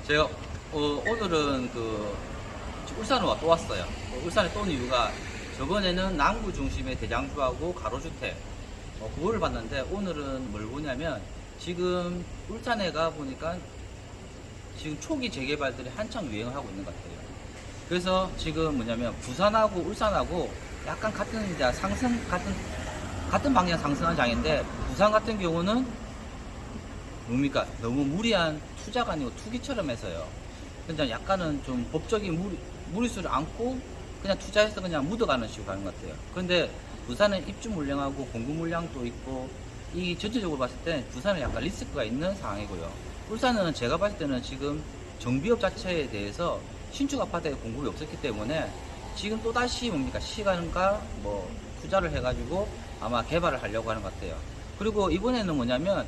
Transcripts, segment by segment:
제가 오늘은 울산으로 또 왔어요. 울산에 또 온 이유가 저번에는 남구 중심의 대장주하고 가로주택 그거를 봤는데 오늘은 뭘 보냐면 지금 울산에 가 보니까 지금 초기 재개발들이 한창 유행하고 있는 것 같아요. 그래서 지금 뭐냐면 부산하고 울산하고 약간 같은 이제 같은 방향 상승한 장인데 부산 같은 경우는 뭡니까? 너무 무리한 투자가 아니고 투기처럼 해서요. 그냥 약간은 좀 법적인 무리수를 안고 그냥 투자해서 그냥 묻어가는 식으로 가는 것 같아요. 그런데 부산은 입주 물량하고 공급 물량도 있고 이 전체적으로 봤을 때 부산은 약간 리스크가 있는 상황이고요. 울산은 제가 봤을 때는 지금 정비업 자체에 대해서 신축 아파트에 공급이 없었기 때문에 지금 또다시 뭡니까? 시간과 투자를 해가지고 아마 개발을 하려고 하는 것 같아요. 그리고 이번에는 뭐냐면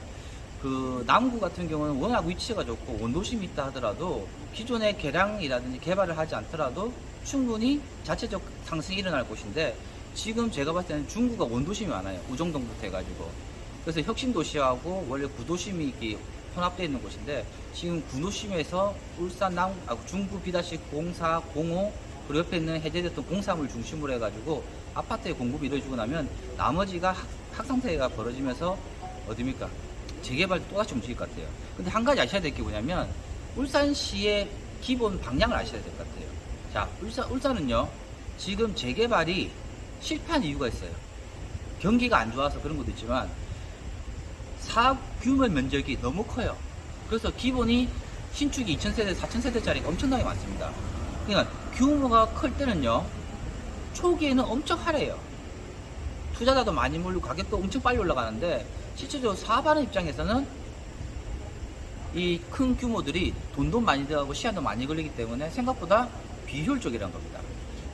남구 같은 경우는 워낙 위치가 좋고 원도심이 있다 하더라도 기존의 개량이라든지 개발을 하지 않더라도 충분히 자체적 상승이 일어날 곳인데 지금 제가 봤을 때는 중구가 원도심이 많아요. 우정동부터 해가지고. 그래서 혁신도시하고 원래 구도심이 혼합되어 있는 곳인데 지금 구도심에서 울산 중구 B-04, 05 그리고 옆에 있는 해제됐던 공사물 중심으로 해가지고 아파트의 공급이 이루어지고 나면 나머지가 확상태가 벌어지면서 어디입니까? 재개발도 또다시 움직일 것 같아요. 근데 한 가지 아셔야 될 게 뭐냐면 울산시의 기본 방향을 아셔야 될 것 같아요. 자, 울산은요 지금 재개발이 실패한 이유가 있어요. 경기가 안 좋아서 그런 것도 있지만 사업 규모 면적이 너무 커요. 그래서 기본이 신축이 2000세대, 4000세대짜리가 엄청나게 많습니다. 그러니까 규모가 클 때는요 초기에는 엄청 화려해요. 투자자도 많이 몰리고 가격도 엄청 빨리 올라가는데 실질적으로 사업하는 입장에서는 이 큰 규모들이 돈도 많이 들어가고 시간도 많이 걸리기 때문에 생각보다 비효율적이라는 겁니다.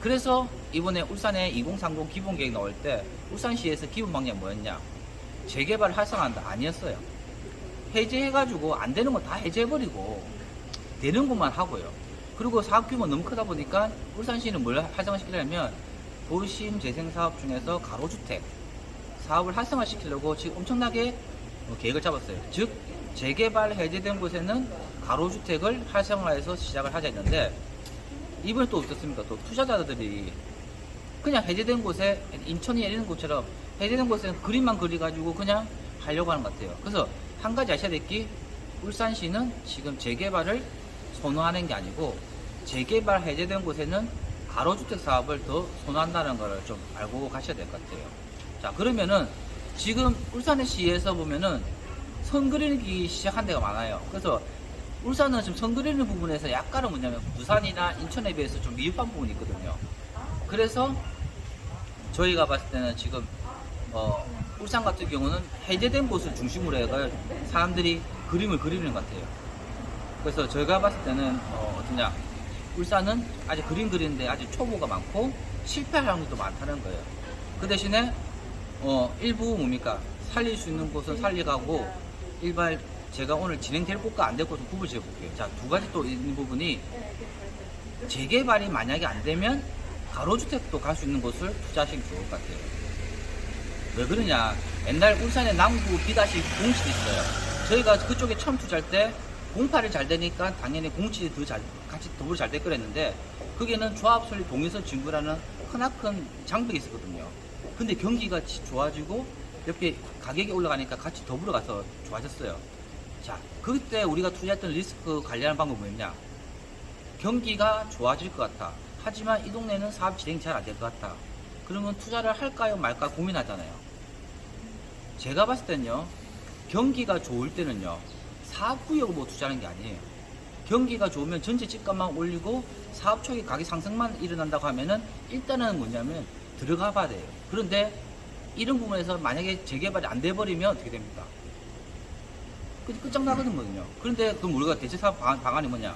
그래서 이번에 울산에 2030 기본계획 나올 때 울산시에서 기본 방향이 뭐였냐? 재개발을 활성화한다 아니었어요. 해제해가지고 안 되는 거 다 해제해버리고 되는 것만 하고요. 그리고 사업 규모 너무 크다 보니까 울산시는 뭘 활성화시키려면 도심 재생사업 중에서 가로주택 사업을 활성화시키려고 지금 엄청나게 계획을 잡았어요. 즉 재개발 해제된 곳에는 가로주택을 활성화해서 시작을 하자 했는데 이번에 또 어떻습니까? 또 투자자들이 그냥 해제된 곳에 인천이 이런 곳처럼 해제된 곳에는 그림만 그려가지고 그냥 하려고 하는 것 같아요. 그래서 한 가지 아셔야 될 게 울산시는 지금 재개발을 선호하는 게 아니고 재개발 해제된 곳에는 가로주택 사업을 더 선호한다는 걸 좀 알고 가셔야 될 것 같아요. 자, 그러면은 지금 울산의 시에서 보면은 선 그리기 시작한 데가 많아요. 그래서 울산은 지금 선 그리는 부분에서 약간은 뭐냐면 부산이나 인천에 비해서 좀 미흡한 부분이 있거든요. 그래서 저희가 봤을 때는 지금 울산 같은 경우는 해제된 곳을 중심으로 해서 사람들이 그림을 그리는 것 같아요. 그래서 저희가 봤을 때는 어떠냐, 울산은 아직 그림 그리는데 아직 초보가 많고 실패하는 것도 많다는 거예요. 그 대신에 일부 뭡니까 살릴 수 있는 곳은 살려가고 일반 제가 오늘 진행될 곳과 안 될 곳은 구분 지어 볼게요. 자, 두 가지 또 있는 부분이 재개발이 만약에 안 되면 가로주택도 갈 수 있는 곳을 투자하시기 좋을 것 같아요. 왜 그러냐, 옛날 울산에 남구 B-07 공실이 있어요. 저희가 그쪽에 처음 투자할 때 공팔이 잘 되니까 당연히 공실이 같이 더불어 잘 될 거랬는데 거기에는 조합 설립 동의서 진구라는 크나큰 장벽이 있었거든요. 근데 경기가 좋아지고 옆에 가격이 올라가니까 같이 더불어 가서 좋아졌어요. 자, 그때 우리가 투자했던 리스크 관리하는 방법은 뭐였냐? 경기가 좋아질 것 같아. 하지만 이 동네는 사업 진행이 잘 안 될 것 같아. 그러면 투자를 할까요 말까 고민하잖아요. 제가 봤을 때는요, 경기가 좋을 때는요 사업구역으로 투자하는 게 아니에요. 경기가 좋으면 전체 집값만 올리고 사업 초기 가격 상승만 일어난다고 하면은 일단은 뭐냐면 들어가 봐야 돼요. 그런데 이런 부분에서 만약에 재개발이 안 돼버리면 어떻게 됩니까? 끝장나거든요. 그런데 그럼 우리가 대체 사업 방안이 뭐냐?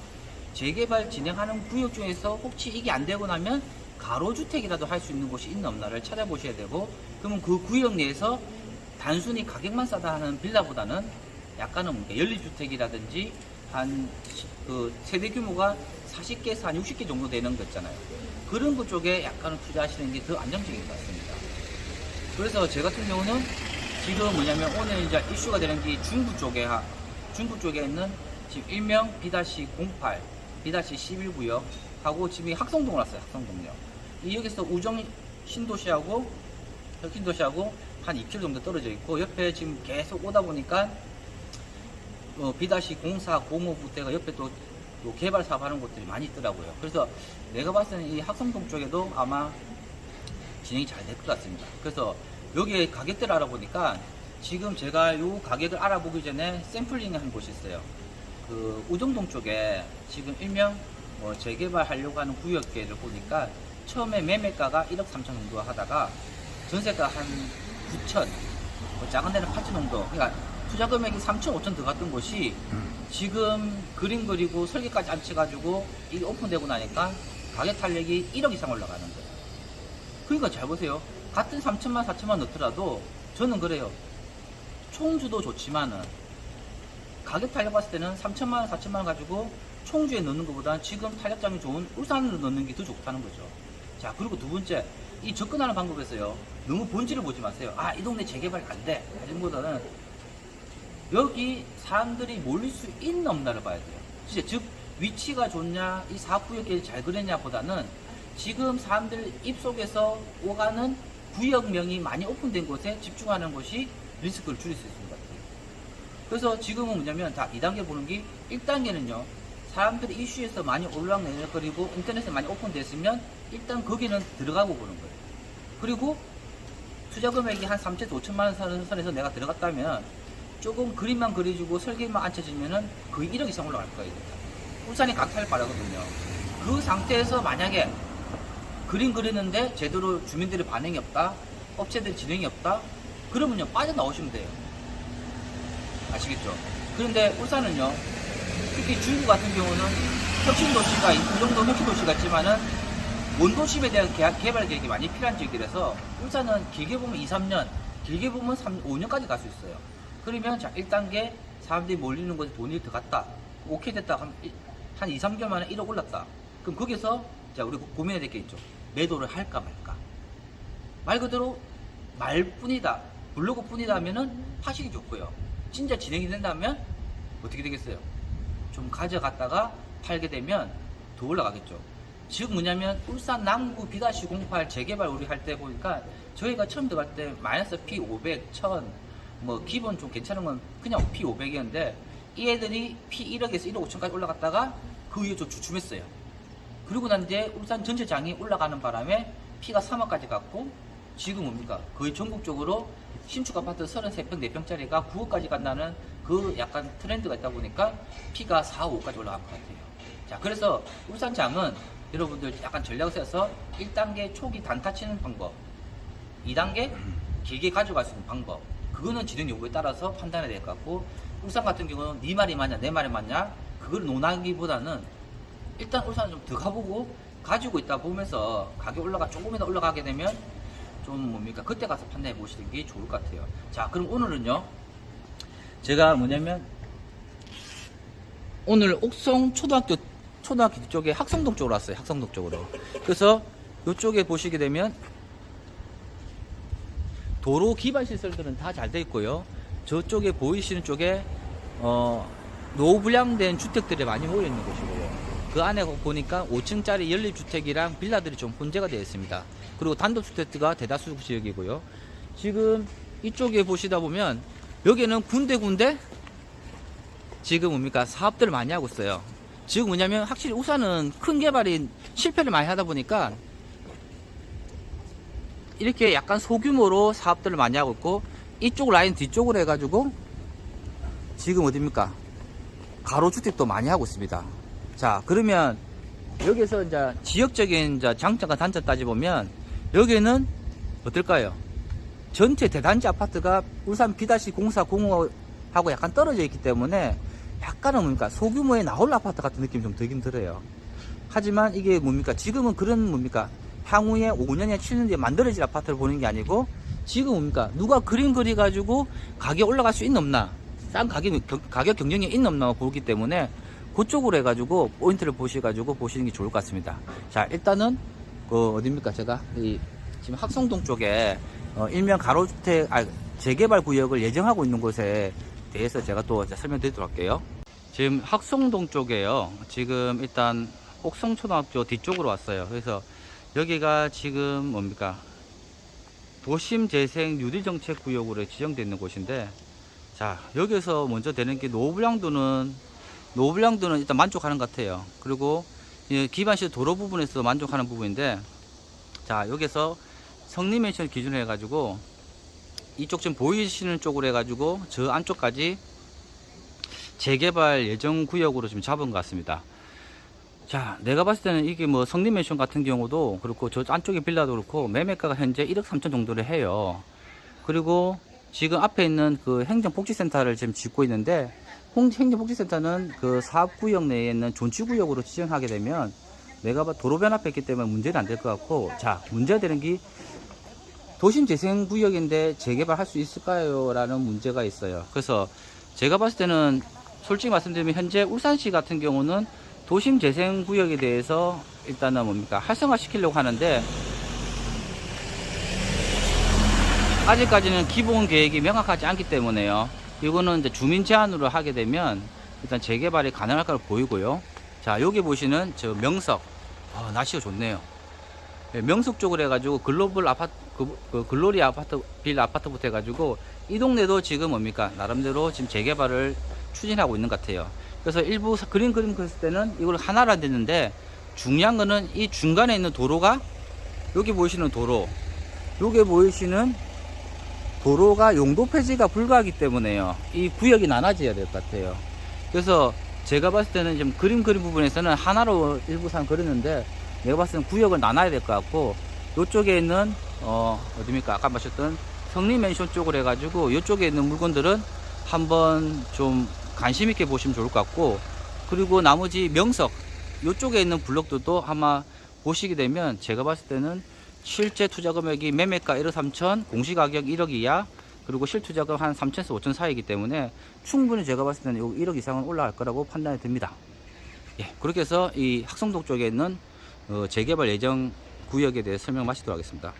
재개발 진행하는 구역 중에서 혹시 이게 안 되고 나면 가로주택이라도 할 수 있는 곳이 있나 없나를 찾아보셔야 되고, 그러면 그 구역 내에서 단순히 가격만 싸다 하는 빌라보다는 약간은 뭔가 연립주택이라든지 세대 규모가 40개에서 한 60개 정도 되는 거 있잖아요. 그런 것 쪽에 약간은 투자하시는 게 더 안정적인 것 같습니다. 그래서 제 같은 경우는 지금 뭐냐면 오늘 이제 이슈가 되는 게 중구 쪽에 있는 지금 일명 B-08, B-11 구역하고 지금 학성동 왔어요. 학성동요. 이 여기서 우정 신도시하고 혁신도시하고 한 2km 정도 떨어져 있고, 옆에 지금 계속 오다 보니까 B-04, 05 부대가 옆에 또 개발 사업하는 곳들이 많이 있더라고요. 그래서 내가 봤을 때는 이 학성동 쪽에도 아마 진행이 잘 될 것 같습니다. 그래서 여기에 가격대를 알아보니까 지금 제가 이 가격을 알아보기 전에 샘플링 한 곳이 있어요. 그 우정동 쪽에 지금 일명 재개발하려고 하는 구역계를 보니까 처음에 매매가가 1억 3천 정도 하다가 전세가 한 9천, 작은 데는 8천 정도. 그러니까 투자 금액이 3천, 5천 들어갔던 곳이 지금 그림 그리고 설계까지 안 쳐가지고 이게 오픈되고 나니까 가격 탄력이 1억 이상 올라가는 거예요. 그러니까 잘 보세요. 같은 3천만, 4천만 넣더라도 저는 그래요. 총주도 좋지만은 가격 탄력 봤을 때는 3천만 원, 4천만 원 가지고 총주에 넣는 것보다는 지금 탄력점이 좋은 울산으로 넣는 게 더 좋다는 거죠. 자, 그리고 두 번째, 이 접근하는 방법에서요, 너무 본질을 보지 마세요. 아, 이 동네 재개발 안 돼. 하지보다는 여기 사람들이 몰릴 수 있는 없나를 봐야 돼요. 진짜 즉 위치가 좋냐, 이 사업구역이 잘 그랬냐 보다는 지금 사람들 입속에서 오가는 구역명이 많이 오픈된 곳에 집중하는 것이 리스크를 줄일 수 있는 것 같아요. 그래서 지금은 뭐냐면 다 2단계 보는 게, 1단계는요 사람들이 이슈에서 많이 올라내리고 인터넷에 많이 오픈됐으면 일단 거기는 들어가고 보는 거예요. 그리고 투자 금액이 한 3천에서 5천만 원 선에서 내가 들어갔다면 조금 그림만 그려주고 설계만 안 쳐지면은 거의 1억 이상 올라갈 거예요. 울산이 강탈 바라거든요. 그 상태에서 만약에 그림 그리는데 제대로 주민들의 반응이 없다, 업체들의 진행이 없다, 그러면요 빠져나오시면 돼요. 아시겠죠? 그런데 울산은요, 특히 중구 같은 경우는 혁신도시가 이 정도 혁신도시 같지만은 원도심에 대한 개발 계획이 많이 필요한 지역이라서 울산은 길게 보면 2, 3년, 길게 보면 5년까지 갈 수 있어요. 그러면 자 1단계 사람들이 몰리는 곳에 돈이 들어갔다, 오케이 됐다, 한 2, 3개월 만에 1억 올랐다. 그럼 거기서 자 우리 고민해야 될 게 있죠. 매도를 할까 말까. 말 그대로 말뿐이다, 블로그 뿐이다 하면은 하시기 좋고요. 진짜 진행이 된다면 어떻게 되겠어요? 좀 가져갔다가 팔게 되면 더 올라가겠죠. 즉 뭐냐면 울산 남구 B-08 재개발 우리 할 때 보니까 저희가 처음 들어갈 때 마이너스 P500, 1000, 뭐 기본 좀 괜찮은 건 그냥 P500이었는데 이 애들이 P1억에서 1억 5천까지 올라갔다가 그 위에 좀 주춤했어요. 그리고 난 뒤에 울산 전체장이 올라가는 바람에 P가 3억까지 갔고, 지금 뭡니까? 거의 전국적으로 신축 아파트 33평, 4평짜리가 9억까지 간다는 그 약간 트렌드가 있다 보니까 P가 4, 5까지 올라간 것 같아요. 자, 그래서 울산장은 여러분들 약간 전략을 세워서 1단계 초기 단타 치는 방법, 2단계 길게 가져갈 수 있는 방법, 그거는 진행 요구에 따라서 판단해야 될 것 같고, 울산 같은 경우는 네 말이 맞냐 내 말이 맞냐 그걸 논하기보다는 일단 울산을 좀 더 가보고 가지고 있다 보면서 가격 조금이나 올라가게 되면 좀 뭡니까 그때 가서 판단해 보시는 게 좋을 것 같아요. 자, 그럼 오늘은요 제가 뭐냐면 오늘 옥성 초등학교 쪽에 학성동 쪽으로 왔어요. 학성동 쪽으로. 그래서 이쪽에 보시게 되면 도로 기반 시설들은 다 잘 돼 있고요. 저쪽에 보이시는 쪽에 노후 불량된 주택들이 많이 모여 있는 곳이고요. 그 안에 보니까 5층짜리 연립주택이랑 빌라들이 좀 혼재가 되어 있습니다. 그리고 단독주택가 대다수 지역이고요. 지금 이쪽에 보시다 보면 여기는 군데군데 지금 뭡니까 사업들을 많이 하고 있어요. 지금 뭐냐면 확실히 울산은 큰 개발이 실패를 많이 하다 보니까 이렇게 약간 소규모로 사업들을 많이 하고 있고, 이쪽 라인 뒤쪽으로 해가지고 지금 어딥니까 가로주택도 많이 하고 있습니다. 자, 그러면 여기서 이제 지역적인 이제 장점과 단점 따져보면 여기는 어떨까요? 전체 대단지 아파트가 울산 B-04, 05하고 약간 떨어져 있기 때문에 약간은 뭡니까 소규모의 나홀로 아파트 같은 느낌이 좀 들긴 들어요. 하지만 이게 뭡니까 지금은 그런 뭡니까 향후에 5년에 7년 뒤에 만들어질 아파트를 보는 게 아니고, 지금 뭡니까 누가 그림 그려가지고 가격 올라갈 수 있는 없나, 싼 가격 경쟁이 있는 없나 보기 때문에 그쪽으로 해가지고 포인트를 보셔가지고 보시는 게 좋을 것 같습니다. 자, 일단은 그 어딥니까 제가 지금 학성동 쪽에 일명 가로주택 재개발 구역을 예정하고 있는 곳에 대해서 제가 또 설명드리도록 할게요. 지금 학송동 쪽에요. 지금 일단 옥성초등학교 뒤쪽으로 왔어요. 그래서 여기가 지금 뭡니까? 도심재생 뉴딜정책구역으로 지정되어 있는 곳인데, 자, 여기서 먼저 되는 게 노블량도는 일단 만족하는 것 같아요. 그리고 기반시설 도로 부분에서 만족하는 부분인데, 자, 여기서 성림맨션 기준으로 해가지고 이쪽 지금 보이시는 쪽으로 해가지고 저 안쪽까지 재개발 예정 구역으로 지금 잡은 것 같습니다. 자, 내가 봤을 때는 이게 뭐 성림맨션 같은 경우도 그렇고 저 안쪽에 빌라도 그렇고 매매가가 현재 1억 3천 정도를 해요. 그리고 지금 앞에 있는 그 행정복지센터를 지금 짓고 있는데, 행정복지센터는 그 사업구역 내에 있는 존치구역으로 지정하게 되면 내가 봐 도로변 앞에 있기 때문에 문제는 안 될 것 같고, 자, 문제가 되는 게 도심재생구역인데 재개발할 수 있을까요? 라는 문제가 있어요. 그래서 제가 봤을 때는 솔직히 말씀드리면 현재 울산시 같은 경우는 도심재생구역에 대해서 일단은 뭡니까? 활성화 시키려고 하는데, 아직까지는 기본 계획이 명확하지 않기 때문에요. 이거는 이제 주민 제한으로 하게 되면 일단 재개발이 가능할 거로 보이고요. 자, 여기 보시는 저 명석. 날씨가 좋네요. 예, 명석 쪽으로 해가지고 글로벌 아파트, 글로리 아파트, 빌 아파트부터 해가지고 이 동네도 지금 뭡니까? 나름대로 지금 재개발을 추진하고 있는 것 같아요. 그래서 일부 그림 그렸을 때는 이걸 하나로 안 됐는데, 중요한 거는 이 중간에 있는 도로가, 여기 보이시는 도로, 여기 보이시는 도로가 용도 폐지가 불가하기 때문에요. 이 구역이 나눠져야 될 것 같아요. 그래서 제가 봤을 때는 좀 그림 부분에서는 하나로 일부 산 그렸는데, 내가 봤을 때는 구역을 나눠야 될 것 같고, 이쪽에 있는 어디입니까? 아까 마셨던 성림맨션 쪽으로 해가지고 이쪽에 있는 물건들은 한번 좀 관심 있게 보시면 좋을 것 같고, 그리고 나머지 명석 이쪽에 있는 블록들도 아마 보시게 되면 제가 봤을 때는 실제 투자 금액이 매매가 1억 3천, 공시가격 1억 이하, 그리고 실투자금 한 3천에서 5천 사이이기 때문에 충분히 제가 봤을 때는 1억 이상은 올라갈 거라고 판단이 듭니다. 예, 그렇게 해서 이 학성동 쪽에 있는 재개발 예정 구역에 대해 설명 마치도록 하겠습니다.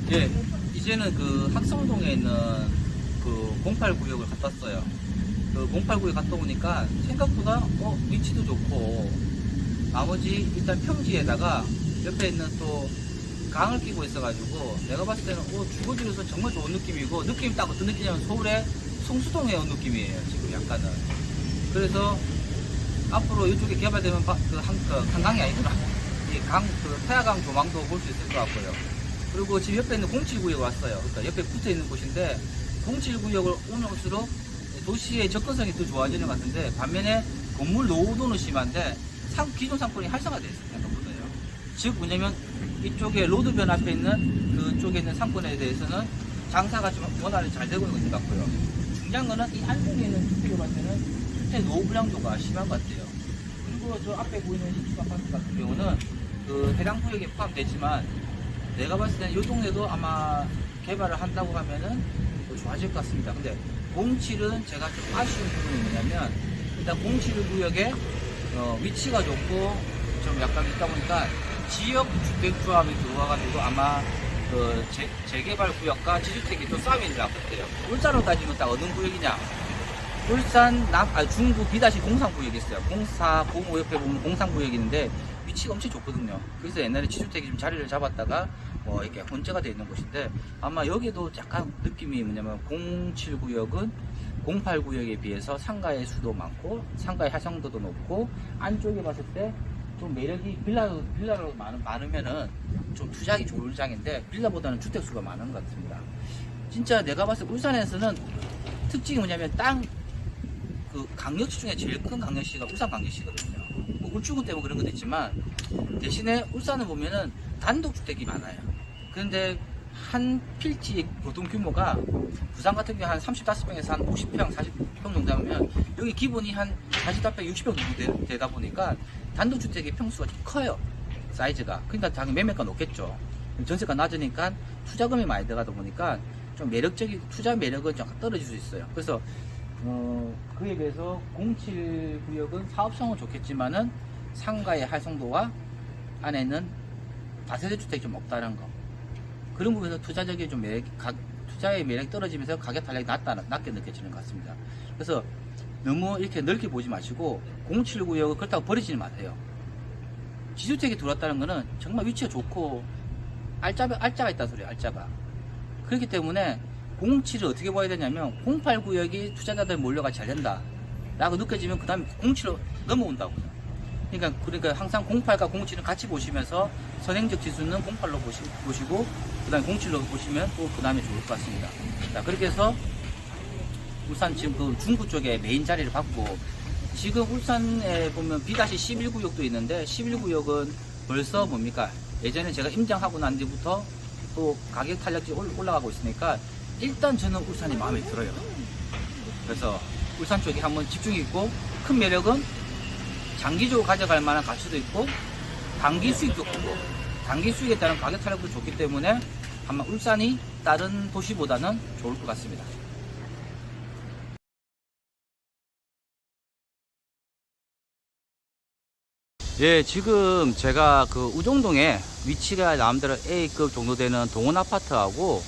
예, 이제는 그 학성동에 있는 그 08구역을 갔다 왔어요. 그 08구역 갔다 오니까 생각보다 위치도 좋고, 나머지 일단 평지에다가 옆에 있는 또 강을 끼고 있어가지고 내가 봤을 때는 주거지로서 정말 좋은 느낌이고, 느낌이 딱 어떤 느낌이냐면 서울의 성수동에 온 느낌이에요, 지금 약간은. 그래서 앞으로 이쪽에 개발되면 한강이 아니구나, 이 태화강 조망도 볼 수 있을 것 같고요. 그리고 지금 옆에 있는 07구역에 왔어요. 그러니까 옆에 붙어 있는 곳인데, 07구역을 오면 올수록 도시의 접근성이 더 좋아지는 것 같은데, 반면에 건물 노후도는 심한데 기존 상권이 활성화되어 있어요, 생각보다요. 즉 뭐냐면 이쪽에 로드변 앞에 있는 그쪽에 있는 상권에 대해서는 장사가 좀 원활히 잘 되고 있는 것 같고요. 중요한 거는 이 안쪽에 있는 주택을 봤을 때는 주택 노후 불량도가 심한 것 같아요. 그리고 저 앞에 보이는 신축 아파트 같은 경우는 그 해당 구역에 포함되지만, 내가 봤을 때는 이 동네도 아마 개발을 한다고 하면은 좋아질 것 같습니다. 근데 07은 제가 좀 아쉬운 부분이 뭐냐면, 일단 07구역에 위치가 좋고 좀 약간 있다 보니까 지역 주택조합이 들어와가지고 아마 그 재개발 구역과 지주택이 또 싸움이 일어날 것 같아요. 울산으로 따지면 딱 어느 구역이냐? 울산 중구 B-03구역이 있어요. 04, 05 옆에 보면 03구역이 있는데 위치가 엄청 좋거든요. 그래서 옛날에 지주택이 좀 자리를 잡았다가 이렇게 혼재가 되어 있는 곳인데, 아마 여기도 약간 느낌이 뭐냐면 07구역은 08구역에 비해서 상가의 수도 많고 상가의 활성도도 높고, 안쪽에 봤을 때 좀 매력이 빌라로 많으면은 좀 투자하기 좋은 장인데, 빌라보다는 주택수가 많은 것 같습니다. 진짜 내가 봤을 때 울산에서는 특징이 뭐냐면 그 강력시 중에 제일 큰 강력시가 울산 강력시거든요. 뭐 울주군 때문에 그런 것도 있지만, 대신에 울산을 보면은 단독주택이 많아요. 그런데 한 필지 보통 규모가 부산 같은 경우 한 35평에서 한 50평, 40평 정도 하면, 여기 기본이 한 45평, 60평 정도 되다 보니까 단독주택의 평수가 좀 커요, 사이즈가. 그러니까 당연히 매매가 높겠죠. 전세가 낮으니까 투자금이 많이 들어가다 보니까 좀 투자 매력은 좀 떨어질 수 있어요. 그래서 그에 비해서 07구역은 사업성은 좋겠지만은 상가의 활성도와 안에는 다세대 주택이 좀 없다는 거, 그런 부분에서 투자적인 좀 투자의 매력이 떨어지면서 가격 탄력이 낮게 느껴지는 것 같습니다. 그래서 너무 이렇게 넓게 보지 마시고 079역을 그렇다고 버리지는 마세요. 지주택이 들어왔다는 거는 정말 위치가 좋고 알짜가 있다는 소리예요. 알짜가. 그렇기 때문에 007을 어떻게 봐야 되냐면 089역이 투자자들 몰려가 잘 된다 라고 느껴지면 그 다음에 07로 넘어온다고요. 그러니까 항상 08과 07은 같이 보시면서 선행적 지수는 08로 보시고 그 다음에 07로 보시면 또 그 다음에 좋을 것 같습니다. 자, 그렇게 해서 울산 지금 그 중구 쪽에 메인 자리를 받고, 지금 울산에 보면 B-11구역도 있는데 11구역은 벌써 뭡니까? 예전에 제가 임장하고 난 뒤부터 또 가격 탄력이 올라가고 있으니까 일단 저는 울산이 마음에 들어요. 그래서 울산 쪽에 한번 집중이 있고, 큰 매력은 장기적으로 가져갈 만한 가치도 있고 단기 수익도 크고, 단기 수익에 따른 가격 탄력도 좋기 때문에 아마 울산이 다른 도시보다는 좋을 것 같습니다. 예, 지금 제가 그 우종동에 위치가 나름대로 A급 정도 되는 동원 아파트하고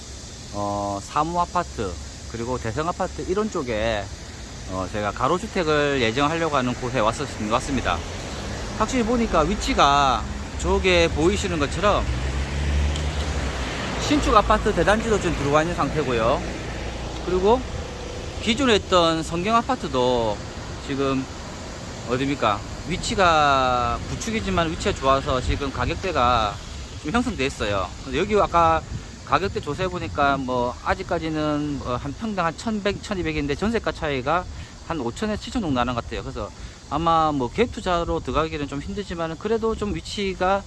사무 아파트 그리고 대성 아파트 이런 쪽에 제가 가로주택을 예정하려고 하는 곳에 왔습니다. 확실히 보니까 위치가 저게 보이시는 것처럼 신축 아파트 대단지도 좀 들어와 있는 상태고요. 그리고 기존에 있던 성경 아파트도 지금 어디입니까? 위치가 구축이지만 위치가 좋아서 지금 가격대가 좀 형성돼 있어요. 여기 아까 가격대 조사해 보니까 뭐 아직까지는 한 평당 한 1100, 1200인데 전세가 차이가 한 5천에서 7천 정도 나는 것 같아요. 그래서 아마 뭐 갭 투자로 들어가기는 좀 힘들지만 그래도 좀 위치가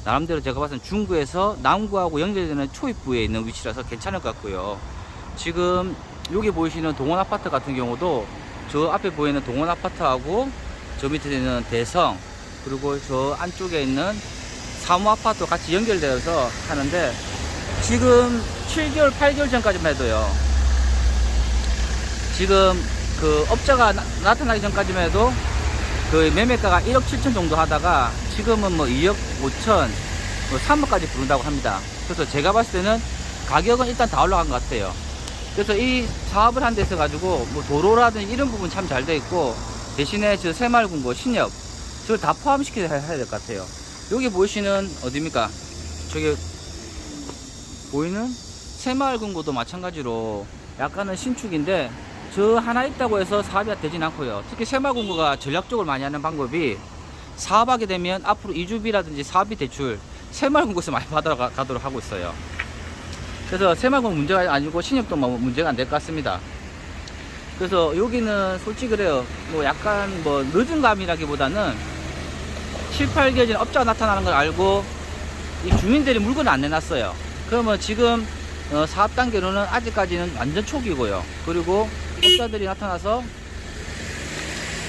나름대로 제가 봤을 때 중구에서 남구하고 연결되는 초입부에 있는 위치라서 괜찮을 것 같고요. 지금 여기 보이시는 동원 아파트 같은 경우도 저 앞에 보이는 동원 아파트하고 저 밑에 있는 대성 그리고 저 안쪽에 있는 사무 아파트 같이 연결되어서 하는데, 지금 7개월 8개월 전까지만 해도요, 지금 그 업자가 나타나기 전까지만 해도 그 매매가가 1억 7천 정도 하다가 지금은 뭐 2억 5천 뭐 3억까지 부른다고 합니다. 그래서 제가 봤을 때는 가격은 일단 다 올라간 것 같아요. 그래서 이 사업을 한 데 있어 가지고 뭐 도로라든지 이런 부분 참 잘 돼 있고, 대신에 저 새마을금고 신협 저걸 다 포함시켜야 해야 될 것 같아요. 여기 보이시는 어디입니까? 저기 보이는 새마을금고도 마찬가지로 약간은 신축인데 저 하나 있다고 해서 사업이 되진 않고요. 특히 새마을금고가 전략적으로 많이 하는 방법이 사업하게 되면 앞으로 이주비라든지 사업비 대출 새마을금고에서 많이 받아가도록 하고 있어요. 그래서 새마을금고 문제가 아니고 신협도 뭐 문제가 안 될 것 같습니다. 그래서 여기는 솔직히 그래요. 뭐 약간 뭐 늦은 감이라기보다는 7, 8개월 전에 업자가 나타나는 걸 알고 이 주민들이 물건을 안 내놨어요. 그러면 지금 사업 단계로는 아직까지는 완전 초기고요. 그리고 업자들이 나타나서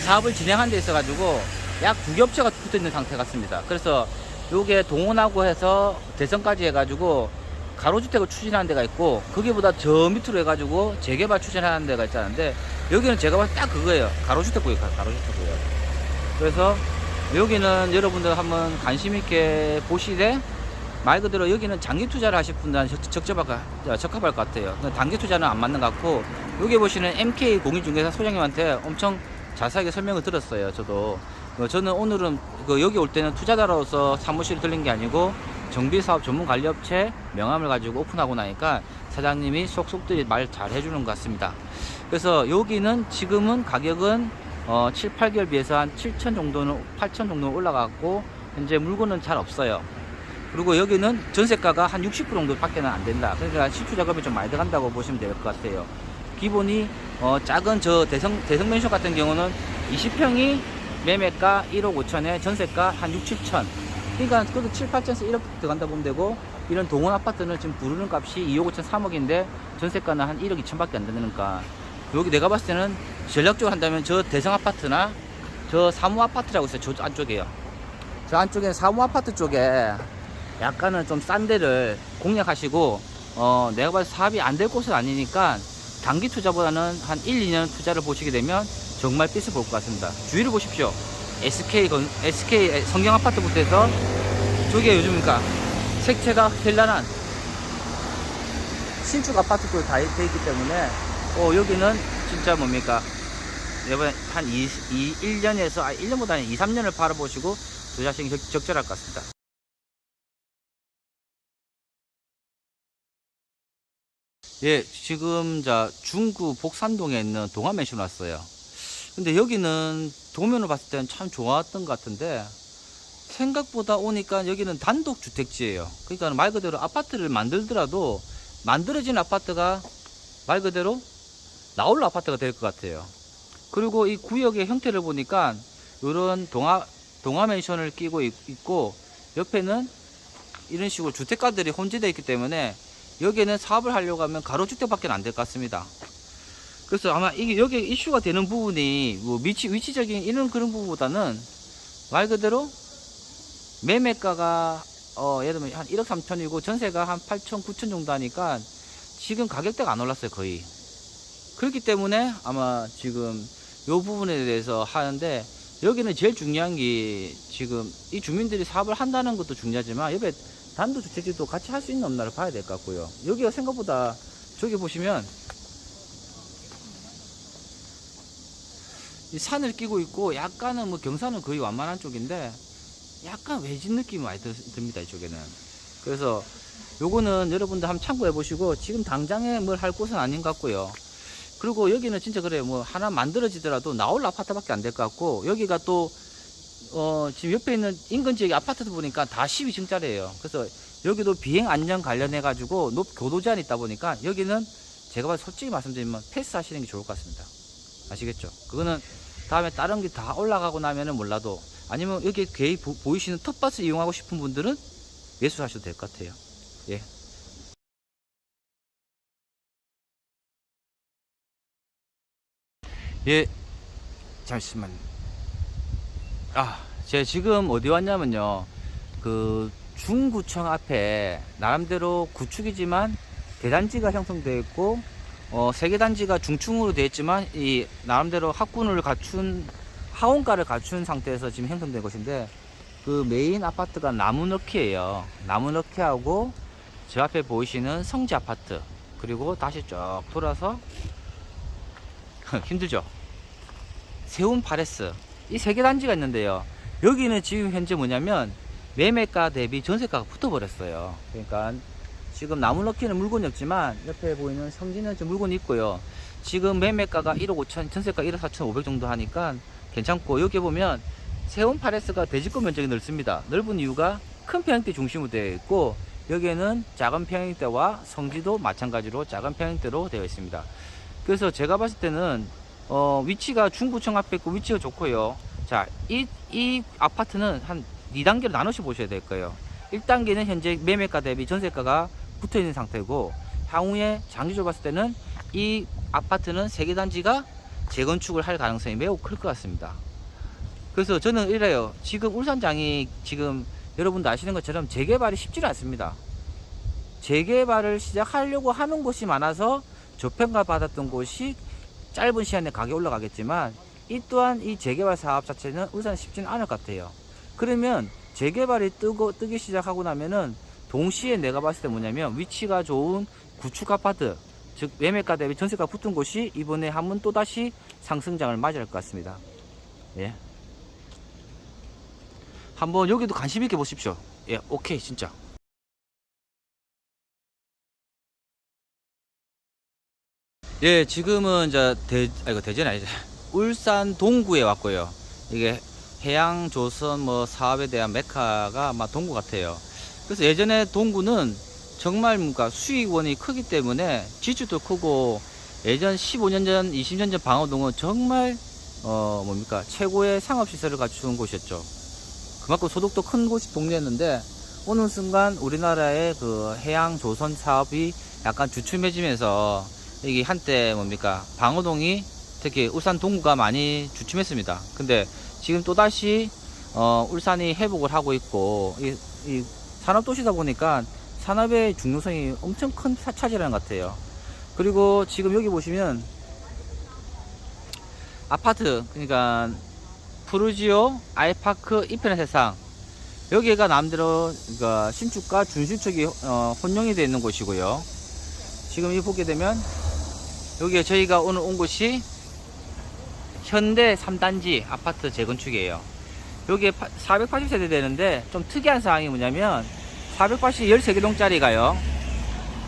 사업을 진행한 데 있어 가지고 약 9개 업체가 붙어 있는 상태 같습니다. 그래서 요게 동원하고 해서 대성까지 해가지고 가로주택을 추진하는 데가 있고, 거기보다 저 밑으로 해가지고 재개발 추진하는 데가 있다는데, 여기는 제가 봤을 때 딱 그거예요. 가로주택구역, 가로주택구역. 그래서 여기는 여러분들 한번 관심 있게 보시되, 말 그대로 여기는 장기 투자를 하실 분들은 적합할 것 같아요. 단기 투자는 안 맞는 것 같고, 여기 보시는 MK 공인중개사 소장님한테 엄청 자세하게 설명을 들었어요. 저는 오늘은 여기 올 때는 투자자로서 사무실을 들린 게 아니고 정비사업 전문관리업체 명함을 가지고 오픈하고 나니까 사장님이 속속들이 말 잘 해주는 것 같습니다. 그래서 여기는 지금은 가격은 7, 8개월 비해서 한 7천 정도는 8천 정도는 올라갔고 현재 물건은 잘 없어요. 그리고 여기는 전세가가 한 60% 정도 밖에는 안 된다. 그러니까 시추 작업이 좀 많이 들어간다고 보시면 될 것 같아요. 기본이 작은 저 대성맨션 같은 경우는 20평이 매매가 1억 5천에 전세가 한 6, 7천. 그러니까 그것도 7, 8천에서 1억 들어간다 보면 되고, 이런 동원 아파트는 지금 부르는 값이 2억 5천 3억인데 전세가는 한 1억 2천 밖에 안 되니까, 여기 내가 봤을 때는 전략적으로 한다면 저 대성 아파트나 저 사무 아파트라고 있어요. 저 안쪽에요. 저 안쪽에 사무 아파트 쪽에 약간은 좀 싼 데를 공략하시고, 내가 봤을 때 사업이 안 될 곳은 아니니까 단기 투자보다는 한 1, 2년 투자를 보시게 되면 정말 빚을 볼 것 같습니다. 주위를 보십시오. SK 성경 아파트부터 해서 저게 요즘이니까 색채가 현란한 신축 아파트도 다 돼 있기 때문에 여기는 진짜 뭡니까 이번에 한 1년에서 1년보다는 2, 3년을 바라보시고 투자하시는 게 적절할 것 같습니다. 예, 지금 중구 복산동에 있는 동아맨션 왔어요. 근데 여기는 도면을 봤을 때는 참 좋았던 것 같은데 생각보다 오니까 여기는 단독주택지예요. 그러니까 말 그대로 아파트를 만들더라도 만들어진 아파트가 말 그대로 나홀로 아파트가 될 것 같아요. 그리고 이 구역의 형태를 보니까 이런 동아맨션을 끼고 있고 옆에는 이런 식으로 주택가들이 혼재되어 있기 때문에 여기에는 사업을 하려고 하면 가로주택밖에 안 될 것 같습니다. 그래서 아마 이게 여기 이슈가 되는 부분이 뭐 위치적인 이런 그런 부분보다는 말 그대로 매매가가 예를 들면 한 1억 3천이고 전세가 한 8천 9천 정도 하니까 지금 가격대가 안 올랐어요 거의. 그렇기 때문에 아마 지금 요 부분에 대해서 하는데 여기는 제일 중요한 게 지금 이 주민들이 사업을 한다는 것도 중요하지만 옆에 단독주택지도 같이 할 수 있는 없나를 봐야 될 것 같고요. 여기가 생각보다 저기 보시면 이 산을 끼고 있고 약간은 뭐 경사는 거의 완만한 쪽인데 약간 외진 느낌이 많이 듭니다 이쪽에는. 그래서 요거는 여러분들 한번 참고해 보시고 지금 당장에 뭘 할 곳은 아닌 것 같고요. 그리고 여기는 진짜 그래요. 뭐 하나 만들어지더라도 나올 아파트밖에 안 될 것 같고 여기가 또 지금 옆에 있는 인근 지역의 아파트도 보니까 다 12층짜리예요. 그래서 여기도 비행 안전 관련해 가지고 교도 제한이 있다 보니까 여기는 제가 봐도 솔직히 말씀드리면 패스하시는 게 좋을 것 같습니다. 아시겠죠? 그거는 다음에 다른 게 다 올라가고 나면은 몰라도 아니면 여기 보이시는 텃밭을 이용하고 싶은 분들은 매수하셔도 될 것 같아요. 예. 예, 잠시만. 제가 지금 어디 왔냐면요. 그 중구청 앞에 나름대로 구축이지만 대단지가 형성되어 있고, 세개 단지가 중층으로 되어 있지만 이 나름대로 학군을 갖춘 하원가를 갖춘 상태에서 지금 형성된 것인데 그 메인 아파트가 나무너키예요. 나무너키하고 저 앞에 보이시는 성지 아파트 그리고 다시 쭉 돌아서 힘들죠. 세운 파레스 이 세 개 단지가 있는데요. 여기는 지금 현재 뭐냐면 매매가 대비 전세가가 붙어버렸어요. 그러니까 지금 나무너키는 물건이 없지만 옆에 보이는 성지는 좀 물건이 있고요. 지금 매매가가 1억 5천, 전세가 1억 4천 5백 정도 하니까 괜찮고 여기 보면 세운 파레스가 대지권 면적이 넓습니다. 넓은 이유가 큰 평형대 중심으로 되어 있고 여기에는 작은 평형대와 성지도 마찬가지로 작은 평형대로 되어 있습니다. 그래서 제가 봤을 때는 위치가 중구청 앞에 있고 위치가 좋고요. 자, 이 아파트는 한 2단계로 나눠서 보셔야 될 거예요. 1단계는 현재 매매가 대비 전세가가 붙어 있는 상태고 향후에 장기적으로 봤을 때는 이 아파트는 세개 단지가 재건축을 할 가능성이 매우 클 것 같습니다. 그래서 저는 이래요. 지금 울산장이 지금 여러분도 아시는 것처럼 재개발이 쉽지 않습니다. 재개발을 시작하려고 하는 곳이 많아서 저평가 받았던 곳이 짧은 시간에 가격이 올라가겠지만 이 또한 이 재개발 사업 자체는 울산에 쉽지는 않을 것 같아요. 그러면 재개발이 뜨기 시작하고 나면은 동시에 내가 봤을 때 뭐냐면 위치가 좋은 구축 아파트 즉 매매가 대비 전세가 붙은 곳이 이번에 한번 또다시 상승장을 맞이할 것 같습니다. 예. 한번 여기도 관심 있게 보십시오. 예, 오케이 진짜. 예, 지금은 이거 대전 아니죠. 울산 동구에 왔고요. 이게 해양 조선 뭐 사업에 대한 메카가 아마 동구 같아요. 그래서 예전에 동구는 정말 뭔가 수익원이 크기 때문에 지주도 크고 예전 15년 전 20년 전 방어동은 정말 뭡니까 최고의 상업시설을 갖춘 곳이었죠. 그만큼 소득도 큰 곳이 동네였는데 어느 순간 우리나라의 그 해양 조선 사업이 약간 주춤해지면서 이게 한때 뭡니까 방어동이 특히 울산 동구가 많이 주춤했습니다. 근데 지금 또다시 울산이 회복을 하고 있고 이 산업도시다 보니까 산업의 중요성이 엄청 큰 차지하는 것 같아요. 그리고 지금 여기 보시면 아파트 그러니까 푸르지오 아이파크 이편의 세상 여기가 남대로 그러니까 신축과 준신축이 혼용이 되어 있는 곳이고요. 지금 이 보게 되면 여기에 저희가 오늘 온 곳이 현대 3단지 아파트 재건축이에요. 여기에 480세대 되는데 좀 특이한 사항이 뭐냐면 480 13개동짜리가요.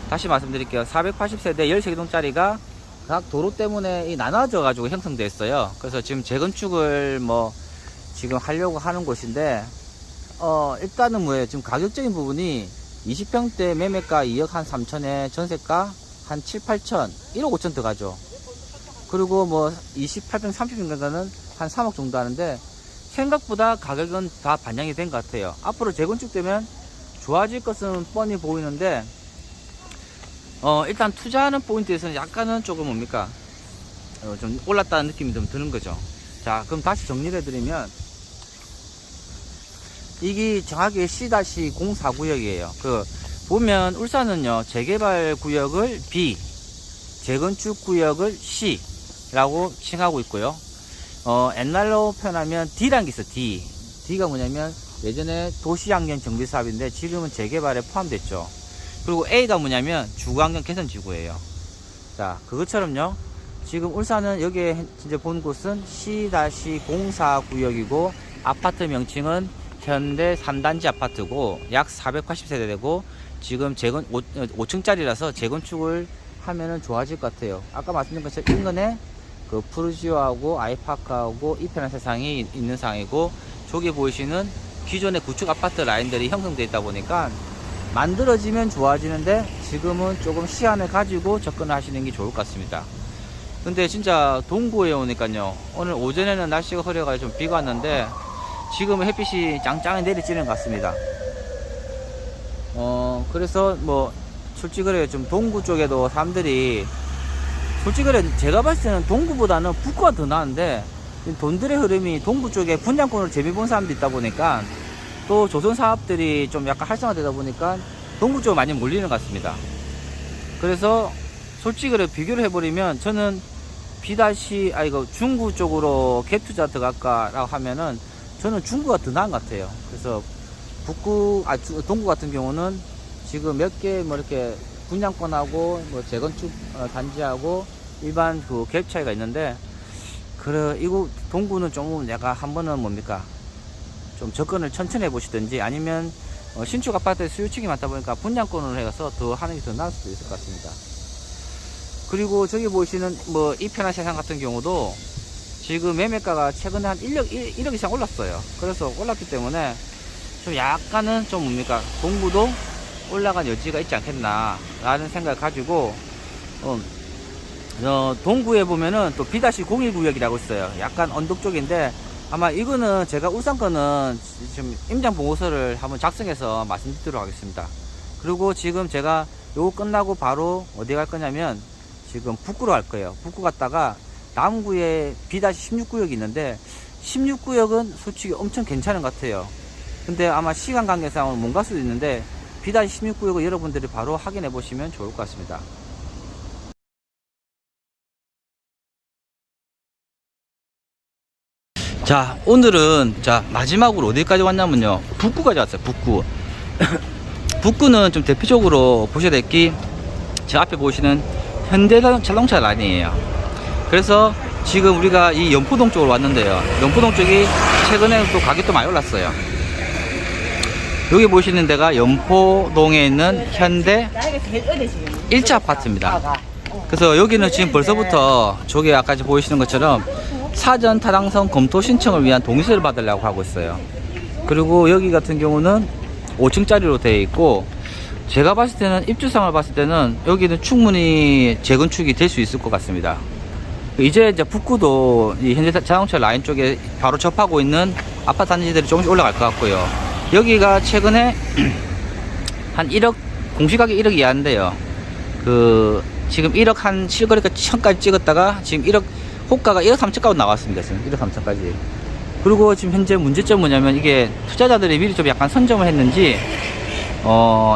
다시 말씀드릴게요. 480세대 13개동짜리가 각 도로 때문에 나눠져 가지고 형성돼 있어요. 그래서 지금 재건축을 뭐 지금 하려고 하는 곳인데 일단은 뭐예요, 지금 가격적인 부분이 20평대 매매가 2억 한 3천에 전세가 한 7, 8천 1억 5천 들어가죠. 그리고 뭐 28평 30평가는 한 3억 정도 하는데 생각보다 가격은 다 반영이 된 것 같아요. 앞으로 재건축되면 좋아질 것은 뻔히 보이는데 일단 투자하는 포인트에서는 약간은 조금 뭡니까 좀 올랐다는 느낌이 좀 드는 거죠. 자, 그럼 다시 정리를 해드리면 이게 정확히 C-04구역이에요. 보면 울산은요, 재개발 구역을 B, 재건축 구역을 C 라고 칭하고 있고요. 옛날로 표현하면 D라는 게 있어. D가 뭐냐면 예전에 도시환경 정비 사업인데 지금은 재개발에 포함됐죠. 그리고 A가 뭐냐면 주거환경 개선 지구예요. 자, 그것처럼요, 지금 울산은 여기에 진짜 본 곳은 C-04 구역이고 아파트 명칭은 현대 3단지 아파트고 약 480세대 되고 지금 5층짜리라서 재건축을 하면은 좋아질 것 같아요. 아까 말씀드린 것처럼 인근에 그 푸르지오하고 아이파크하고 이편한 세상이 있는 상황이고, 저기 보이시는 기존의 구축 아파트 라인들이 형성되어 있다 보니까 만들어지면 좋아지는데 지금은 조금 시간을 가지고 접근을 하시는 게 좋을 것 같습니다. 근데 진짜 동구에 오니까요, 오늘 오전에는 날씨가 흐려가지고 좀 비가 왔는데 지금은 햇빛이 짱짱히 내리쬐는 것 같습니다. 그래서 뭐 솔직히 그래요, 좀 동구 쪽에도 사람들이 솔직히 그래, 제가 봤을 때는 동구보다는 북구가 더 나은데 돈들의 흐름이 동구 쪽에 분양권으로 재미 본 사람도 있다 보니까 또 조선 사업들이 좀 약간 활성화되다 보니까 동구 쪽으로 많이 몰리는 것 같습니다. 그래서 솔직히 그래, 비교를 해버리면 저는 중구 쪽으로 갭 투자 들어갈까라고 하면은 저는 중구가 더 나은 것 같아요. 그래서 동구 같은 경우는 지금 몇 개 뭐 이렇게 분양권하고 뭐 재건축 단지하고 일반 그 갭 차이가 있는데, 이거 동구는 좀 약간 한 번은 뭡니까 좀 접근을 천천히 해보시든지 아니면 신축 아파트에 수요층이 많다 보니까 분양권으로 해서 더 하는 게 더 나을 수도 있을 것 같습니다. 그리고 저기 보시는 뭐 이편한 세상 같은 경우도 지금 매매가가 최근에 한 1억 이상 올랐어요. 그래서 올랐기 때문에 좀 약간은 좀 뭡니까 동구도 올라간 여지가 있지 않겠나 라는 생각을 가지고 동구에 보면은 또 B-01 구역이라고 있어요. 약간 언덕 쪽인데 아마 이거는 제가 울산 거는 지금 임장 보고서를 한번 작성해서 말씀드리도록 하겠습니다. 그리고 지금 제가 요거 끝나고 바로 어디 갈 거냐면 지금 북구로 갈 거예요. 북구 갔다가 남구에 B-16 구역이 있는데 16구역은 솔직히 엄청 괜찮은 것 같아요. 근데 아마 시간 관계상 못 갈 수도 있는데 B-16 구역을 여러분들이 바로 확인해 보시면 좋을 것 같습니다. 자, 오늘은 마지막으로 어디까지 왔냐면요, 북구까지 왔어요. 북구. 북구는 좀 대표적으로 보셔야 될 게 제 앞에 보시는 현대자동차 라인이에요. 그래서 지금 우리가 이 연포동 쪽으로 왔는데요, 연포동 쪽이 최근에 또 가격도 많이 올랐어요. 여기 보시는 데가 연포동에 있는 현대 1차 아파트입니다. 그래서 여기는 지금 벌써부터 저기 아까 보이시는 것처럼 사전 타당성 검토 신청을 위한 동의서를 받으려고 하고 있어요. 그리고 여기 같은 경우는 5층짜리로 되어 있고, 제가 봤을 때는 입주상을 봤을 때는 여기는 충분히 재건축이 될 수 있을 것 같습니다. 이제 북구도 이 현대자동차 라인 쪽에 바로 접하고 있는 아파트 단지들이 조금씩 올라갈 것 같고요. 여기가 최근에 한 1억, 공시가격 1억 이하인데요. 지금 1억 한 실거래가 1000까지 찍었다가 지금 1억, 호가가 1억 3천까지 나왔습니다. 지금 1억 3천까지. 그리고 지금 현재 문제점 뭐냐면 이게 투자자들이 미리 좀 약간 선점을 했는지,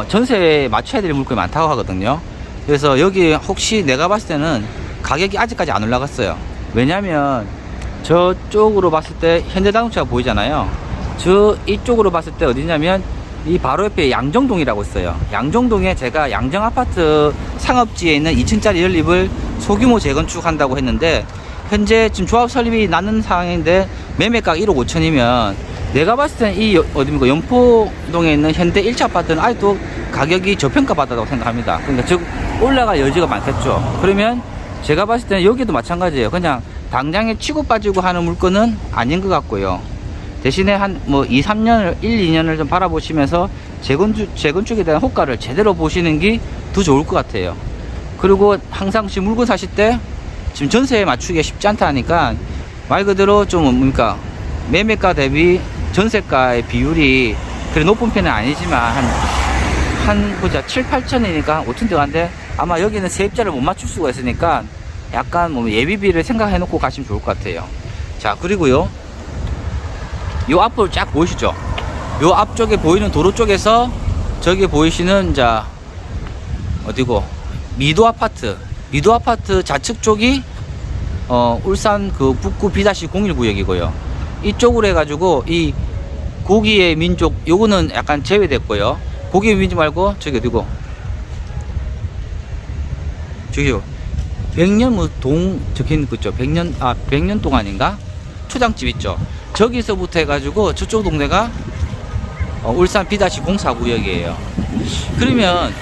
전세에 맞춰야 될 물건이 많다고 하거든요. 그래서 여기 혹시 내가 봤을 때는 가격이 아직까지 안 올라갔어요. 왜냐면 저쪽으로 봤을 때 현대자동차가 보이잖아요. 이쪽으로 봤을 때 어디냐면 이 바로 옆에 양정동이라고 있어요. 양정동에 제가 양정아파트 상업지에 있는 2층짜리 연립을 소규모 재건축한다고 했는데, 현재 지금 조합 설립이 나는 상황인데 매매가 1억 5천이면 내가 봤을 때는 이 어디입니까, 연포동에 있는 현대 1차 아파트는 아직도 가격이 저평가 받았다고 생각합니다. 그러니까 즉 올라갈 여지가 많겠죠. 그러면 제가 봤을 때는 여기도 마찬가지예요. 그냥 당장에 치고 빠지고 하는 물건은 아닌 것 같고요. 대신에 한 뭐 2, 3년을 1, 2년을 좀 바라보시면서 재건축에 대한 효과를 제대로 보시는 게 더 좋을 것 같아요. 그리고 항상 지금 물건 사실 때 지금 전세에 맞추기가 쉽지 않다 하니까 말 그대로 좀 뭡니까, 매매가 대비 전세가의 비율이 그래 높은 편은 아니지만 한 보자 7, 8천이니까 5천 들어간데, 아마 여기는 세입자를 못 맞출 수가 있으니까 약간 뭐 예비비를 생각해 놓고 가시면 좋을 것 같아요. 자, 그리고요, 요 앞으로 쫙 보이시죠? 요 앞쪽에 보이는 도로 쪽에서 저기 보이시는, 자, 어디고, 미도 아파트 좌측 쪽이 울산 그 북구 B-01 구역이고요. 이쪽으로 해가지고 이 고기의 민족 요거는 약간 제외됐고요. 고기의 민족 말고 저기 어디고, 저기요, 백년 뭐 동 적혀있는 그죠? 백년 동안인가? 초장집 있죠? 저기서부터 해가지고 저쪽 동네가 울산 B-04 구역이에요. 그러면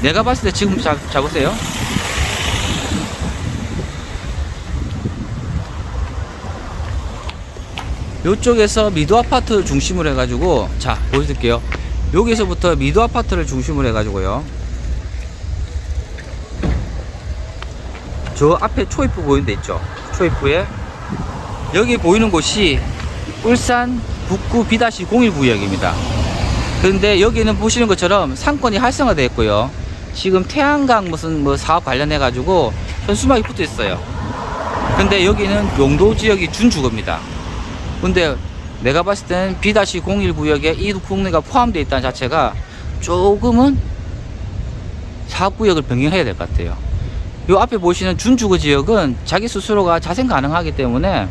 내가 봤을 때 지금 잡으세요. 요쪽에서 미도 아파트 중심으로 해가지고, 자, 보여드릴게요. 여기서부터 미도 아파트를 중심으로 해가지고요, 저 앞에 초입부 보이는 데 있죠? 초입부에 여기 보이는 곳이 울산 북구 B-01 구역입니다. 그런데 여기는 보시는 것처럼 상권이 활성화되어 있고요. 지금 태양광 무슨 뭐 사업 관련해 가지고 현수막이 붙어 있어요. 근데 여기는 용도 지역이 준주거입니다. 근데 내가 봤을 때는 B-01 구역에 이 동네가 포함되어 있다는 자체가 조금은 사업구역을 변경해야 될 것 같아요. 요 앞에 보시는 준주거 지역은 자기 스스로가 자생 가능하기 때문에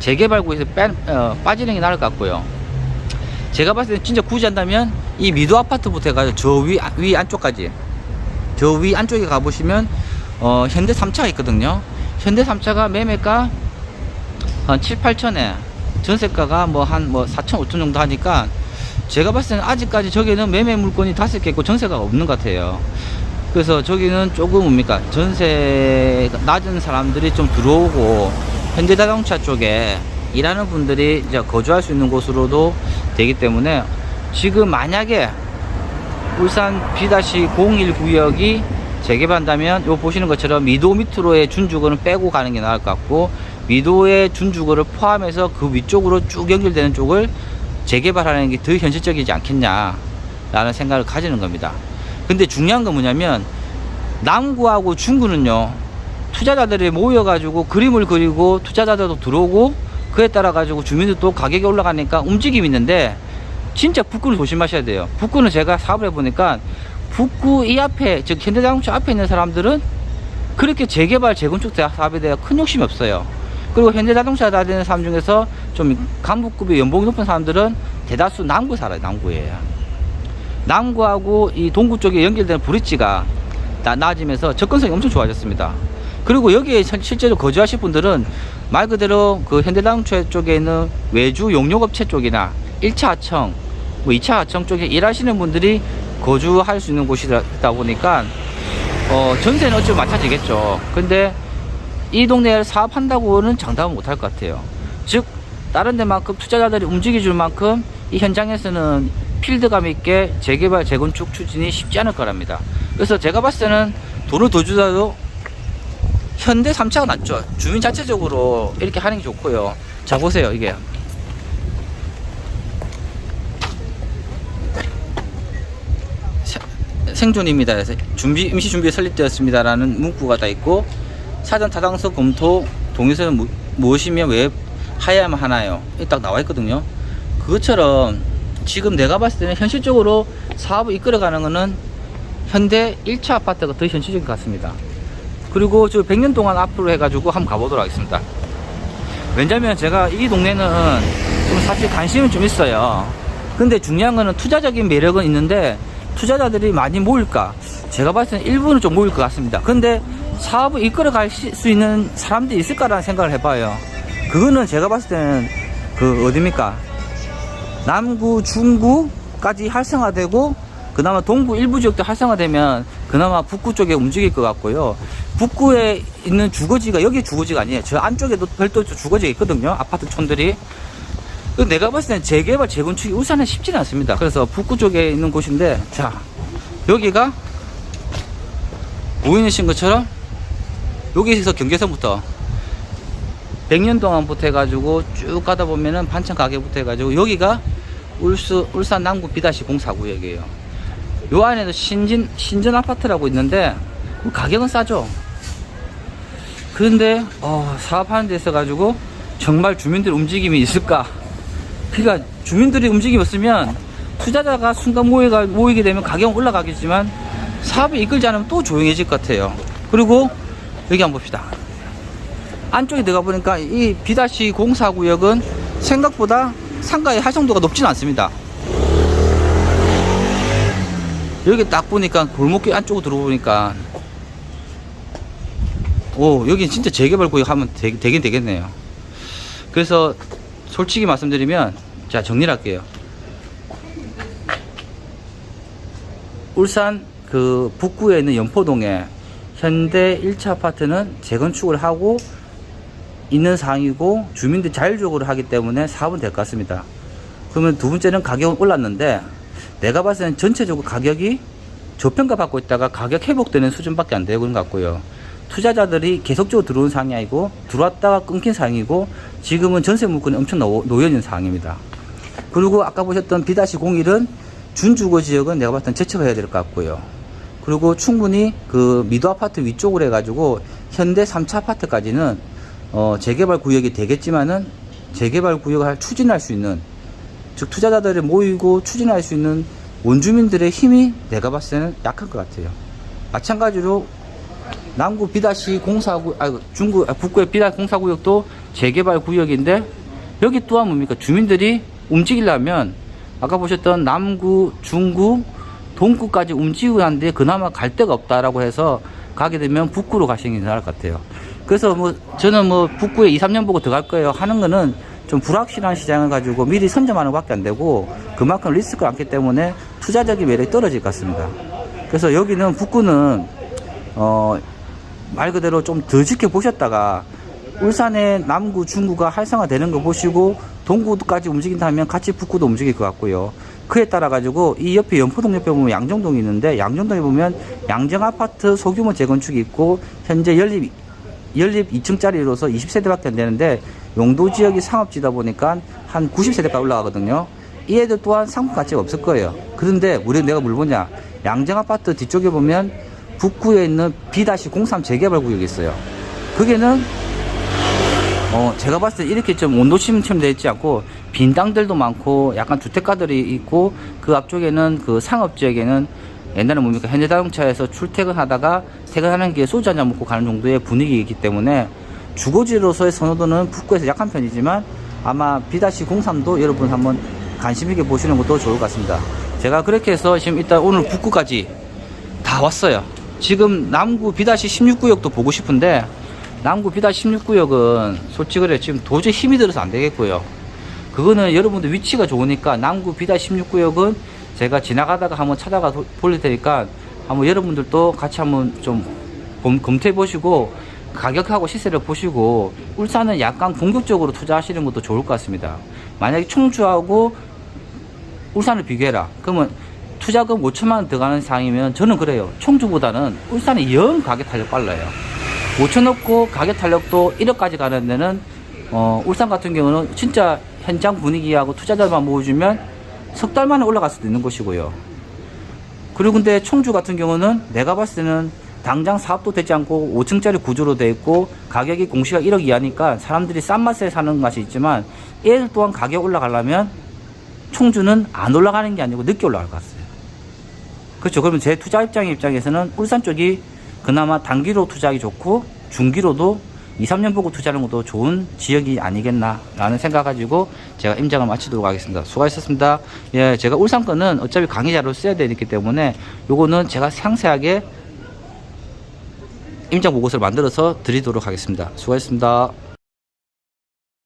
재개발구에서 빠지는 게 나을 것 같고요. 제가 봤을 때 진짜 굳이 한다면 이 미도 아파트부터 해가지고 저 위 안쪽까지, 저 위 안쪽에 가보시면 현대 3차가 있거든요. 현대 3차가 매매가 한 7, 8천에 전세가가 뭐 한 4천, 5천 정도 하니까 제가 봤을 때는 아직까지 저기는 매매 물건이 5개 있고 전세가 없는 것 같아요. 그래서 저기는 조금 뭡니까, 전세 낮은 사람들이 좀 들어오고 현대자동차 쪽에 일하는 분들이 이제 거주할 수 있는 곳으로도 되기 때문에, 지금 만약에 울산 B-01 구역이 재개발한다면 요 보시는 것처럼 미도 밑으로의 준주거는 빼고 가는 게 나을 것 같고, 미도의 준주거를 포함해서 그 위쪽으로 쭉 연결되는 쪽을 재개발하는 게 더 현실적이지 않겠냐 라는 생각을 가지는 겁니다. 근데 중요한 건 뭐냐면, 남구하고 중구는요, 투자자들이 모여가지고 그림을 그리고 투자자들도 들어오고 그에 따라 가지고 주민들도 가격이 올라가니까 움직임이 있는데, 진짜 북구는 조심하셔야 돼요. 북구는 제가 사업을 해보니까 북구 이 앞에, 즉 현대자동차 앞에 있는 사람들은 그렇게 재개발 재건축 사업에 대해 큰 욕심이 없어요. 그리고 현대자동차 다니는 사람 중에서 좀 간부급의 연봉이 높은 사람들은 대다수 남구 살아요. 남구에. 남구하고 이 동구 쪽에 연결되는 브릿지가 나아지면서 접근성이 엄청 좋아졌습니다. 그리고 여기에 실제로 거주하실 분들은 말 그대로 그 현대자동차 쪽에 있는 외주 용역업체 쪽이나 1차 하청, 뭐 2차 하청 쪽에 일하시는 분들이 거주할 수 있는 곳이다 보니까 전세는 어찌 마찬가지겠죠. 근데 이 동네에 사업한다고는 장담은 못할 것 같아요. 즉 다른 데만큼 투자자들이 움직여줄 만큼 이 현장에서는 필드감 있게 재개발 재건축 추진이 쉽지 않을 거랍니다. 그래서 제가 봤을 때는 돈을 더 주더라도 현대 3차가 낫죠. 주민 자체적으로 이렇게 하는 게 좋고요. 자, 보세요. 이게 생존입니다. 임시 준비 설립되었습니다 라는 문구가 다 있고, 사전 타당성 검토 동의서는 무엇이며 왜 하야만 하나요? 딱 나와 있거든요. 그것처럼 지금 내가 봤을 때는 현실적으로 사업을 이끌어가는 거는 현대 1차 아파트가 더 현실적인 것 같습니다. 그리고 저 100년 동안 앞으로 해가지고 한번 가보도록 하겠습니다. 왜냐면 제가 이 동네는 좀 사실 관심은 좀 있어요. 근데 중요한 거는 투자적인 매력은 있는데 투자자들이 많이 모일까? 제가 봤을 때는 일부는 좀 모일 것 같습니다. 근데 사업을 이끌어 갈 수 있는 사람들이 있을까라는 생각을 해봐요. 그거는 제가 봤을 때는 그 어디입니까? 남구, 중구까지 활성화되고 그나마 동부 일부 지역도 활성화되면 그나마 북구 쪽에 움직일 것 같고요. 북구에 있는 주거지가 여기 주거지가 아니에요. 저 안쪽에도 별도 주거지가 있거든요. 아파트촌들이. 내가 봤을 때는 재개발, 재건축이 울산에 쉽지는 않습니다. 그래서 북구 쪽에 있는 곳인데, 자, 여기가 보이신 것처럼 여기서 경계선부터 100년 동안부터 해가지고 쭉 가다 보면은 반찬 가게부터 해가지고 여기가 울산 남구 B-04구역이에요. 요 안에도 신전 아파트라고 있는데 가격은 싸죠. 그런데 사업하는 데 있어가지고 정말 주민들 움직임이 있을까? 그러니까 주민들이 움직임이 없으면 투자자가 순간 모이게 되면 가격은 올라가겠지만 사업을 이끌지 않으면 또 조용해질 것 같아요. 그리고 여기 한번 봅시다. 안쪽에 들어가 보니까 이 B-04구역은 생각보다 상가의 활성도가 높지는 않습니다. 여기 딱 보니까 골목길 안쪽으로 들어보니까 여기 진짜 재개발 구역 하면 되긴 되겠네요. 그래서 솔직히 말씀드리면, 자, 정리를 할게요. 울산 그 북구에 있는 연포동에 현대 1차 아파트는 재건축을 하고 있는 상황이고 주민들이 자율적으로 하기 때문에 사업은 될 것 같습니다. 그러면 두 번째는 가격은 올랐는데 내가 봤을 때는 전체적으로 가격이 저평가 받고 있다가 가격 회복되는 수준밖에 안 되고 있는 것 같고요. 투자자들이 계속적으로 들어오는 상황이 아니고 들어왔다가 끊긴 상황이고 지금은 전세 물건이 엄청 놓여있는 상황입니다. 그리고 아까 보셨던 B-01은 준주거 지역은 내가 봤을 땐 제쳐해야 될 것 같고요. 그리고 충분히 그 미도 아파트 위쪽으로 해가지고 현대 3차 아파트까지는 재개발 구역이 되겠지만은 재개발 구역을 추진할 수 있는, 즉 투자자들이 모이고 추진할 수 있는 원주민들의 힘이 내가 봤을 때는 약할 것 같아요. 마찬가지로 남구 B-04구, 북구의 B-04구역도 재개발 구역인데 여기 또한 뭡니까? 주민들이 움직이려면 아까 보셨던 남구, 중구, 동구까지 움직이고 하는데 그나마 갈 데가 없다라고 해서 가게 되면 북구로 가시는 게 나을 것 같아요. 그래서 저는 북구에 2, 3년 보고 들어갈 거예요 하는 거는 좀 불확실한 시장을 가지고 미리 선점하는 것밖에 안 되고 그만큼 리스크가 많기 때문에 투자적인 매력이 떨어질 것 같습니다. 그래서 여기는 북구는 말 그대로 좀 더 지켜보셨다가 울산의 남구, 중구가 활성화되는 거 보시고 동구까지 움직인다면 같이 북구도 움직일 것 같고요. 그에 따라 가지고 이 옆에 연포동 옆에 보면 양정동이 있는데 양정동에 보면 양정아파트 소규모 재건축이 있고 현재 연립 2층짜리로서 20세대밖에 안 되는데 용도 지역이 상업지다 보니까 한 90세대까지 올라가거든요. 이 애들 또한 상품 가치가 없을 거예요. 그런데 내가 뭘 보냐, 양정아파트 뒤쪽에 보면 북구에 있는 B-03 재개발 구역이 있어요. 거기는 제가 봤을 때 이렇게 좀 온도심처럼 되어 있지 않고 빈 땅들도 많고 약간 주택가들이 있고 그 앞쪽에는 그 상업지역에는 옛날에 뭡니까 현대자동차에서 출퇴근하다가 퇴근하는 길에 소주 한잔 먹고 가는 정도의 분위기이기 때문에 주거지로서의 선호도는 북구에서 약한 편이지만 아마 B-03도 여러분 한번 관심 있게 보시는 것도 좋을 것 같습니다. 제가 그렇게 해서 지금 일단 오늘 북구까지 다 왔어요. 지금 남구 B-16구역도 보고 싶은데 남구 B-16구역은 솔직히 그래 지금 도저히 힘이 들어서 안 되겠고요. 그거는 여러분들 위치가 좋으니까 남구 B-16구역은 제가 지나가다가 한번 찾아가 돌릴 테니까 한번 여러분들도 같이 한번 좀 검토해 보시고 가격하고 시세를 보시고 울산은 약간 공격적으로 투자하시는 것도 좋을 것 같습니다. 만약에 청주하고 울산을 비교해라 그러면 투자금 5천만 원 들어가는 상황이면 저는 그래요. 청주보다는 울산이 영 가격 탄력 빨라요. 5천 넣고 가격 탄력도 1억까지 가는 데는 울산 같은 경우는 진짜 현장 분위기하고 투자자만 모여주면 석 달 만에 올라갈 수도 있는 것이고요. 그리고 근데 청주 같은 경우는 내가 봤을 때는 당장 사업도 되지 않고 5층짜리 구조로 되어 있고 가격이 공시가 1억 이하니까 사람들이 싼 맛에 사는 맛이 있지만 얘들 또한 가격 올라가려면 청주는 안 올라가는 게 아니고 늦게 올라갈 것 같아요. 그렇죠. 그러면 제 투자 입장에서는 울산 쪽이 그나마 단기로 투자하기 좋고 중기로도 2, 3년 보고 투자하는 것도 좋은 지역이 아니겠나라는 생각 가지고 제가 임장을 마치도록 하겠습니다. 수고하셨습니다. 예, 제가 울산 거는 어차피 강의 자료를 써야 되기 때문에 요거는 제가 상세하게 임장 보고서를 만들어서 드리도록 하겠습니다. 수고하셨습니다.